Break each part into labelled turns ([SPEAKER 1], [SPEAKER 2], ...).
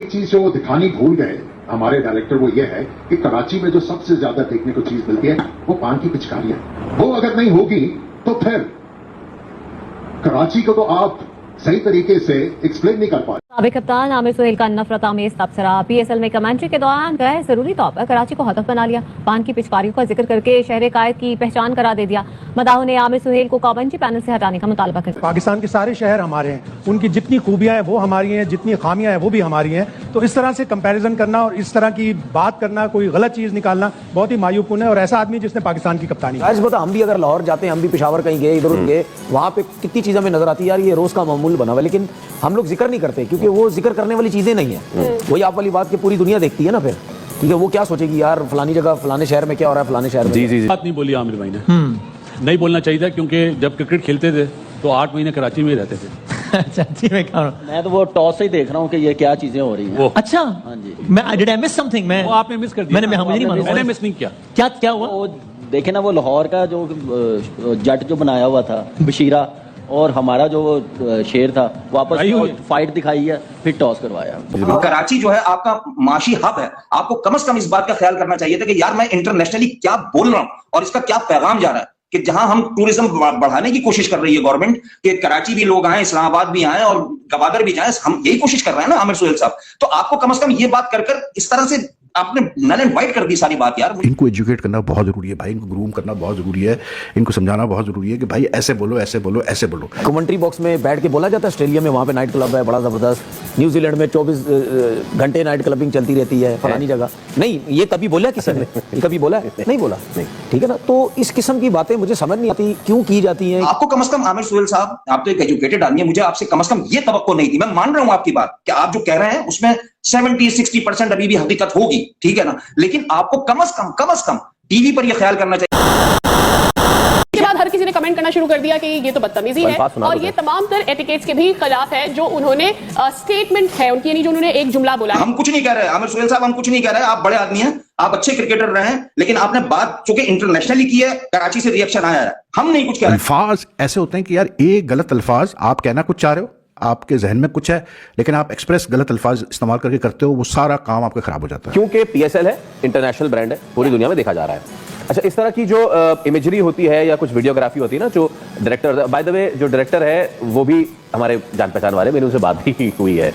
[SPEAKER 1] एक चीज जो दिखानी भूल गए हमारे डायरेक्टर वो ये है कि कराची में जो सबसे ज्यादा देखने को चीज मिलती है वो पान की पिचकारी है। वो अगर नहीं होगी तो फिर कराची को तो आप सही तरीके से एक्सप्लेन नहीं कर पाए।
[SPEAKER 2] साबिक कप्तान आमिर सुहेल का नफरत आमेज तबसरा पीएसएल में कमेंट्री के दौरान गैर जरूरी तौर पर कराची को हदफ बना लिया। पान की पिचकारियों का जिक्र करके शहर कायद की पहचान करा दे दिया। मदाहों ने आमिर सुहेल को कमेंट्री पैनल से हटाने का मुतालबा किया।
[SPEAKER 3] पाकिस्तान के सारे शहर हमारे हैं, उनकी जितनी खूबियां हैं वो हमारी हैं, जितनी खामियां हैं वो भी हमारी हैं। तो इस तरह से कंपैरिजन करना और इस तरह की बात करना, कोई गलत चीज निकालना बहुत ही मायूबकुन है। और ऐसा आदमी जिसने पाकिस्तान की कप्तानी
[SPEAKER 4] हम भी अगर लाहौर जाते हैं, हम भी पेशावर कहीं गए, इधर उधर गए, वहाँ पे कितनी चीजें हमें नजर आती है यार ये रोज का मामूल बना हुआ, लेकिन हम लोग जिक्र नहीं करते क्योंकि वो जिक्र करने वाली चीजें नहीं है। वही आप वाली बात की पूरी दुनिया देखती है ना, फिर ठीक है वो क्या सोचेगी यार फलानी जगह फलाने शहर में क्या हो रहा है, फलाने शहर में।
[SPEAKER 5] जी बात नहीं बोली आमिर भाई ने, नहीं बोलना चाहिए था क्योंकि जब क्रिकेट खेलते थे तो 8 महीने कराची में ही रहते थे।
[SPEAKER 6] अच्छा जी,
[SPEAKER 7] मैं तो वो टॉस से ही देख रहा हूँ कि ये क्या चीजें हो रही हैं।
[SPEAKER 6] अच्छा
[SPEAKER 7] हाँ जी,
[SPEAKER 6] मैं डिड आई मिस समथिंग? मैं
[SPEAKER 5] वो आपने मिस कर दिया।
[SPEAKER 6] मुझे नहीं मालूम,
[SPEAKER 5] मैंने मिस नहीं किया।
[SPEAKER 6] क्या हुआ?
[SPEAKER 7] वो देखे ना, वो लाहौर का जो जट जो बनाया हुआ था बशीरा, और हमारा जो शेर था वापस फाइट दिखाई है, फिर टॉस करवाया।
[SPEAKER 8] कराची जो है आपका माशी हब है, आपको कम से कम इस बात का ख्याल करना चाहिए था कि यार मैं इंटरनेशनली क्या बोल रहा हूं और इसका क्या पैगाम जा रहा है कि जहां हम टूरिज्म बढ़ाने की कोशिश कर रही है गवर्नमेंट कि कराची भी लोग आए, इस्लामाबाद भी आए और गवादर भी जाए, हम यही कोशिश कर रहे हैं ना आमिर सुहेल साहब। तो आपको कम से कम ये बात कर इस तरह से आपने नल एंड वाइट कर दी सारी बात यार।
[SPEAKER 9] इनको एजुकेट करना बहुत जरूरी है भाई, इनको ग्रूम करना बहुत जरूरी है, इनको समझाना बहुत जरूरी है कि भाई ऐसे बोलो ऐसे बोलो ऐसे बोलो।
[SPEAKER 4] कमेंट्री बॉक्स में बैठ के बोला जाता है ऑस्ट्रेलिया में वहाँ पे नाइट क्लब है बड़ा जबरदस्त, न्यूजीलैंड में 24 घंटे नाइट क्लबिंग चलती रहती है फलानी जगह। नहीं, ये कभी बोला किसी ने? ये कभी बोला? नहीं बोला। नहीं, ठीक है ना। तो इस किस्म की बातें मुझे समझ नहीं आती क्यों की जाती हैं।
[SPEAKER 8] आपको कम से कम आमिर सुहेल साहब, आप तो एक एजुकेटेड आदमी है, मुझे आपसे कम से कम ये तवक्को नहीं थी। मैं मान रहा हूं आपकी बात कि आप जो कह रहे हैं उसमें 70-60% अभी भी हकीकत होगी, ठीक है ना, लेकिन आपको कम से कम टीवी पर यह ख्याल करना चाहिए।
[SPEAKER 10] के बाद हर किसी ने कमेंट करना शुरू कर दिया कि ये तो बदतमीजी है और ये तमाम तर एटिकेट्स के भी खिलाफ है जो उन्होंने स्टेटमेंट है उनकी, यानी जो उन्होंने एक जुमला बोला।
[SPEAKER 8] हम कुछ नहीं कह रहे आमिर सुहेल साहब, हम कुछ नहीं कह रहे, आप बड़े आदमी हैं, आप अच्छे क्रिकेटर रहे हैं, लेकिन आपने बात चूंकि इंटरनेशनली की है, कराची से रिएक्शन आया है, हम नहीं कुछ कह रहे।
[SPEAKER 9] अल्फाज ऐसे होते हैं कि यार एक गलत अल्फाज आप कहना कुछ चाह रहे हो, आपके जहन में कुछ है, लेकिन आप एक्सप्रेस गलत अल्फाज इस्तेमाल करके करते हो, वो सारा काम आपका खराब हो जाता है।
[SPEAKER 11] क्योंकि पीएसएल है, इंटरनेशनल ब्रांड है, पूरी दुनिया में देखा जा रहा है। अच्छा, इस तरह की जो इमेजरी होती है या कुछ वीडियोग्राफी होती है ना, जो डायरेक्टर, बाय द वे जो डायरेक्टर है वो भी हमारे जान पहचान वाले, मेरी उनसे बात भी हुई है,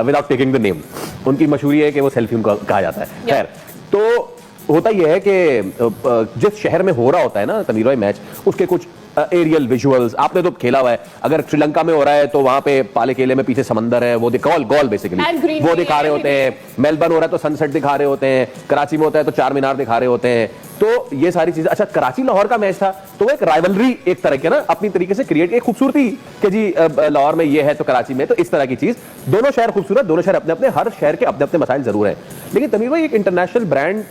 [SPEAKER 11] विदाउट टेकिंग द नेम। उनकी मशहूरी है कि वो सेल्फी उनको कहा जाता है। खैर, तो होता यह है कि जिस शहर में हो रहा होता है ना तमीर भाई मैच, उसके कुछ एरियल विजुअल्स आपने तो खेला हुआ है। अगर श्रीलंका में हो रहा है तो वहां पे पाले केले में पीछे समंदर है, वो गोल बेसिकली वो दिखा रहे होते हैं। मेलबर्न हो रहा है तो सनसेट दिखा रहे होते हैं, कराची में होता है तो चार मीनार दिखा रहे होते हैं। तो ये सारी चीजें। अच्छा, कराची लाहौर का मैच था तो वो एक राइवलरी एक तरह के ना अपनी तरीके से क्रिएट, एक खूबसूरती कि जी लाहौर में ये है तो कराची में, तो इस तरह की चीज। दोनों शहर खूबसूरत, दोनों शहर अपने अपने, हर शहर के अपने अपने मसाइल जरूर है, लेकिन तमीर भाई एक इंटरनेशनल ब्रांड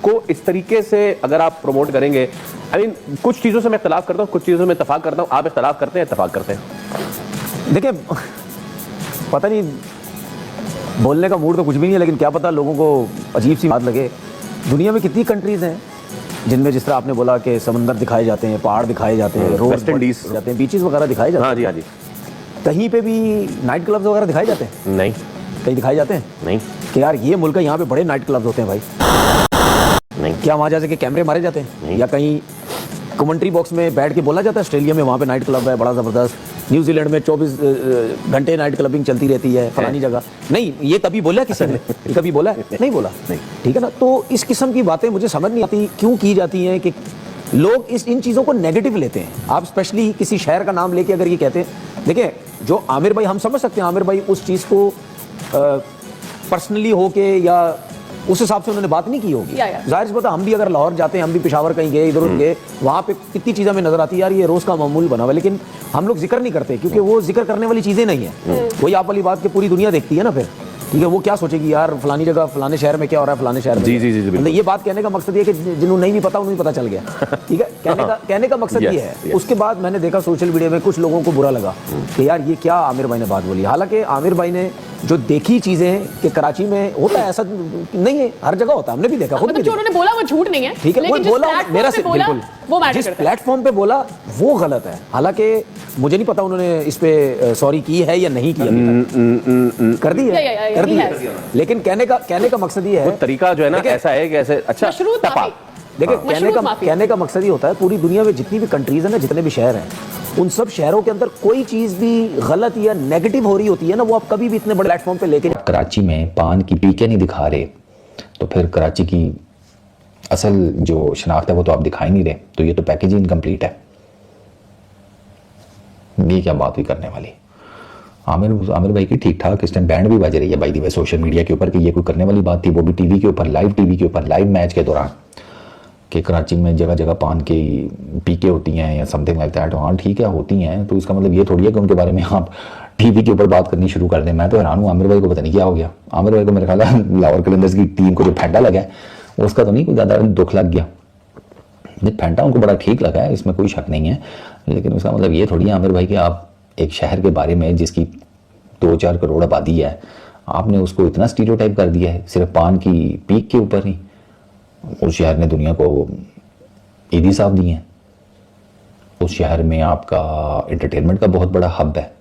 [SPEAKER 11] को इस तरीके से अगर आप प्रमोट करेंगे, आई मीन कुछ चीजों से मैं इख्तलाफ करता हूँ, कुछ चीजों में इत्तेफाक करता हूँ। आप इख्तलाफ करते हैं, इत्तेफाक करते हैं।
[SPEAKER 4] देखिए, पता नहीं, बोलने का मूड तो कुछ भी नहीं है, लेकिन क्या पता लोगों को अजीब सी बात लगे। दुनिया में कितनी कंट्रीज हैं जिनमें जिस तरह आपने बोला कि समंदर दिखाए जाते हैं, पहाड़ दिखाए जाते हैं, रोड
[SPEAKER 11] वेस्ट इंडीज
[SPEAKER 4] जाते हैं, बीचेस वगैरह दिखाए जाते हैं।
[SPEAKER 11] हाँ जी, हाँ जी।
[SPEAKER 4] कहीं पे भी नाइट क्लब्स वगैरह दिखाए जाते हैं?
[SPEAKER 11] नहीं।
[SPEAKER 4] कहीं दिखाए जाते हैं?
[SPEAKER 11] नहीं।
[SPEAKER 4] कि यार ये मुल्क है, यहाँ पे बड़े नाइट क्लब्स होते हैं भाई?
[SPEAKER 11] नहीं।
[SPEAKER 4] क्या वहाँ जा सके कैमरे मारे जाते हैं?
[SPEAKER 11] नहीं।
[SPEAKER 4] या कहीं कमेंट्री बॉक्स में बैठ के बोला जाता है ऑस्ट्रेलिया में वहाँ पे नाइट क्लब है बड़ा जबरदस्त, न्यूजीलैंड में 24 घंटे नाइट क्लबिंग चलती रहती है फलानी जगह? नहीं, ये कभी बोला किसी ने? ये कभी बोला? नहीं बोला। नहीं, ठीक है ना। तो इस किस्म की बातें मुझे समझ नहीं आती क्यों की जाती हैं कि लोग इन चीज़ों को नेगेटिव लेते हैं। आप स्पेशली किसी शहर का नाम लेके अगर ये कहते हैं, देखिए जो आमिर भाई, हम समझ सकते हैं आमिर भाई उस चीज़ को पर्सनली हो के या उस हिसाब से उन्होंने बात नहीं की होगी। जाहिर सी बात है, हम भी अगर लाहौर जाते हैं, हम भी पेशावर कहीं गए, इधर उधर गए, वहाँ पे कितनी चीज़ें हमें नजर आती है यार ये रोज़ का मामूल बना हुआ, लेकिन हम लोग जिक्र नहीं करते क्योंकि वो जिक्र करने वाली चीज़ें नहीं है। वही आप वाली बात की पूरी दुनिया देखती है ना, फिर ठीक है वो क्या सोचेगी यार फलानी जगह फलाने शहर में क्या हो रहा है, फलाने शहर में।
[SPEAKER 11] जी,
[SPEAKER 4] मतलब ये बात कहने का मकसद ये कि जिन्होंने नहीं पता उन्हें पता चल गया, ठीक है, कहने का मकसद ये है। उसके बाद मैंने देखा सोशल मीडिया में कुछ लोगों को बुरा लगा कि यार ये क्या आमिर भाई ने बात बोली। हालांकि आमिर भाई ने जो देखी चीजें कि कराची में होता है ऐसा नहीं है, हर जगह होता है, हमने भी देखा, खुद भी
[SPEAKER 10] मतलब जो
[SPEAKER 4] देखा।
[SPEAKER 10] उन्होंने बोला वो झूठ नहीं है,
[SPEAKER 4] ठीक है,
[SPEAKER 10] लेकिन
[SPEAKER 4] वो
[SPEAKER 10] जिस
[SPEAKER 4] बोला
[SPEAKER 10] प्लेटफॉर्म
[SPEAKER 4] मेरा
[SPEAKER 10] पे
[SPEAKER 4] से
[SPEAKER 10] बोला,
[SPEAKER 4] बिल्कुल
[SPEAKER 10] वो मैटर
[SPEAKER 4] जिस
[SPEAKER 10] करता है।
[SPEAKER 4] प्लेटफॉर्म पे बोला वो गलत है। हालांकि मुझे नहीं पता उन्होंने इस पे सॉरी की है या नहीं की अभी तक। कर दी है, कर दी है, लेकिन कहने का मकसद ये है,
[SPEAKER 11] तरीका जो है ना ऐसा है कि ऐसे अच्छा
[SPEAKER 10] मशरूत
[SPEAKER 11] टपा।
[SPEAKER 10] माफी।
[SPEAKER 4] देखिए
[SPEAKER 10] मशरूत माफी।
[SPEAKER 4] कहने का मकसद ये होता है, पूरी दुनिया में जितनी भी कंट्रीज है ना, जितने भी शहर हैं, उन सब शहरों के अंदर कोई चीज भी गलत या नेगेटिव हो रही होती है ना, वो आप कभी भी इतने बड़े प्लेटफॉर्म पे लेके
[SPEAKER 12] कराची में पान की पीके नहीं दिखा रहे तो फिर कराची की असल जो शनाख्त है वो तो आप दिखा ही नहीं रहे, तो ये तो पैकेज ही इनकम्प्लीट है। ये क्या बात हुई करने वाली। आमिर भाई की ठीक ठाक इस टाइम बैंड भी बज रही है by the way social media के ऊपर कि ये कोई करने वाली बात थी, वो भी टीवी के ऊपर, लाइव मैच के दौरान, कि कराची में जगह जगह पान की पीके होती हैं या समथिंग लाइक दैट। हाँ ठीक है, होती हैं, तो इसका मतलब ये थोड़ी है कि उनके बारे में आप टीवी के ऊपर बात करनी शुरू कर दें। मैं तो हैरान हूँ, आमिर भाई को पता नहीं क्या हो गया। आमिर भाई को मेरे ख्याल है लाहौर कलंदर्स की टीम को जो फैंटा लगा है उसका तो नहीं कोई ज़्यादा दुख लग गया। फैंटा उनको बड़ा ठीक लगा है, इसमें कोई शक नहीं है, लेकिन उसका मतलब ये थोड़ी है आमिर भाई कि आप एक शहर के बारे में जिसकी 2-4 करोड़ आबादी है, आपने उसको इतना स्टीरियोटाइप कर दिया है सिर्फ पान की पीक के ऊपर ही। उस शहर ने दुनिया को ईदी साहब दी हैं, उस शहर में आपका एंटरटेनमेंट का बहुत बड़ा हब है,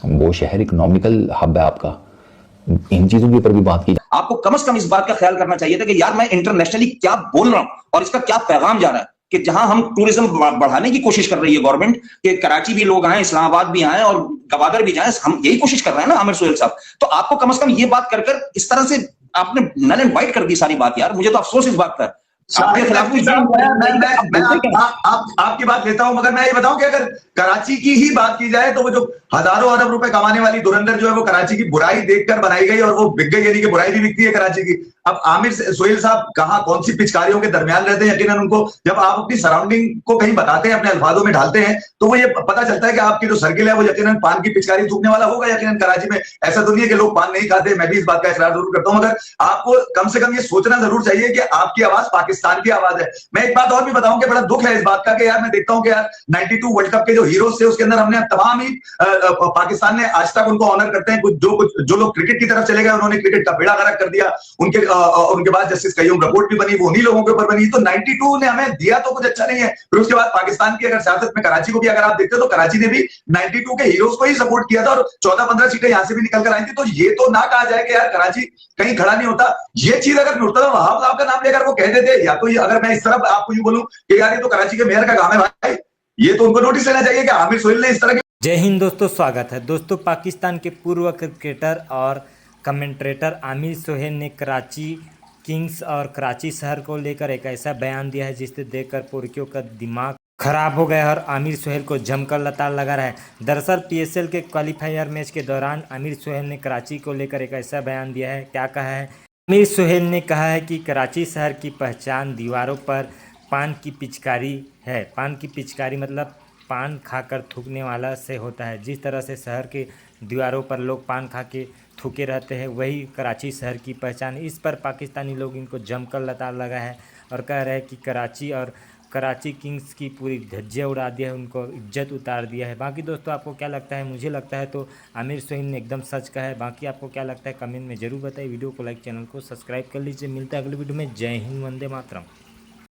[SPEAKER 12] वो शहर इकोनॉमिकल हब है आपका। इन चीजों के ऊपर भी बात की।
[SPEAKER 8] आपको कम से कम इस बात का ख्याल करना चाहिए था कि यार मैं इंटरनेशनली क्या बोल रहा हूं और इसका क्या पैगाम जा रहा है, कि जहां हम टूरिज्म बढ़ाने की कोशिश कर रही है गवर्नमेंट, कि कराची भी लोग आए, इस्लामाबाद भी आए और गवादर भी जाए, हम यही कोशिश कर रहे हैं ना आमिर सुहेल साहब। तो आपको कम से कम ये बात कर इस तरह से आपने नल एंड वाइट कर दी सारी बात। यार मुझे तो अफसोस इस बात का। आपके खिलाफ
[SPEAKER 13] आपकी बात लेता हूं, मगर मैं ये बताऊं कि अगर कराची की ही बात की जाए तो वो जो हजारों अरब रुपए कमाने वाली धुरंधर जो है वो कराची की बुराई देखकर बनाई गई और वो बिक गई, यानी कि बुराई भी बिकती है कराची की। अब आमिर सुहेल साहब कहां कौन सी पिचकारियों के दरमियान रहते हैं, यकीनन उनको जब आप अपनी सराउंडिंग को कहीं बताते हैं, अपने अल्फाजों में ढालते हैं, तो वो ये पता चलता है कि आपकी जो सर्किल है वो यकीनन पान की पिचकारी थूकने वाला होगा। यकीनन कराची में ऐसा तो नहीं है कि लोग पान नहीं खाते, मैं भी इस बात का इकरार जरूर करता हूं, मगर आपको कम से कम ये सोचना जरूर चाहिए कि आपकी आवाज पाकिस्तान की आवाज है। मैं एक बात और भी बताऊं कि बड़ा दुख है इस बात का कि यार मैं देखता हूं कि यार 92 वर्ल्ड कप के जो हीरोज थे उसके अंदर हमने तमाम ही पाकिस्तान ने आज तक उनको ऑनर करते हैं। जो लोग क्रिकेट की तरफ चले गए उन्होंने क्रिकेट का बेड़ा गर्क कर दिया, उनके बाद जस्टिस कय्यूम रिपोर्ट भी बनी, वो उन्हीं लोगों के ऊपर बनी। तो 92 ने हमें दिया तो कुछ अच्छा नहीं है, फिर उसके बाद पाकिस्तान की अगर सियासत में कराची को भी अगर आप देखते हो तो कराची ने भी 92 के हीरोज को ही सपोर्ट किया था और 14-15 सीटें यहां से भी निकल कर आई थी। तो ये तो ना कहा जाए कि यार कराची कहीं खड़ा नहीं होता। ये चीज अगर मुर्तजा वहाब साहब का नाम लेकर वो कह देते, या तो ये अगर मैं इस तरफ आपको यूं बोलूं कि यार ये तो कराची के मेयर का काम है भाई, ये तो उनको नोटिस लेना चाहिए कि आमिर सुहेल ने इस तरह की।
[SPEAKER 14] जय हिंद दोस्तों, स्वागत है दोस्तों। पाकिस्तान के पूर्व क्रिकेटर और कमेंट्रेटर आमिर सुहेल ने कराची किंग्स और कराची शहर को लेकर एक ऐसा बयान दिया है जिसे देखकर पुरखियों का दिमाग खराब हो गया और आमिर सुहेल को जमकर लताड़ लगा रहा है। दरअसल पीएसएल के क्वालिफायर मैच के दौरान आमिर सुहेल ने कराची को लेकर एक ऐसा बयान दिया है। क्या कहा है आमिर सुहेल ने? कहा है कि कराची शहर की पहचान दीवारों पर पान की पिचकारी है। पान की पिचकारी मतलब पान खाकर थूकने वाला से होता है। जिस तरह से शहर के दीवारों पर लोग पान खा के थूके रहते हैं, वही कराची शहर की पहचान। इस पर पाकिस्तानी लोग इनको जमकर लताड़ लगा है और कह रहे हैं कि कराची और कराची किंग्स की पूरी धज्जियाँ उड़ा दिया है, उनको इज्जत उतार दिया है। बाकी दोस्तों आपको क्या लगता है? मुझे लगता है तो आमिर सुहेल ने एकदम सच कहा है। बाकी आपको क्या लगता है कमेंट में ज़रूर बताइए। वीडियो को लाइक, चैनल को सब्सक्राइब कर लीजिए। मिलता है अगले वीडियो में। जय हिंद, वंदे मातरम।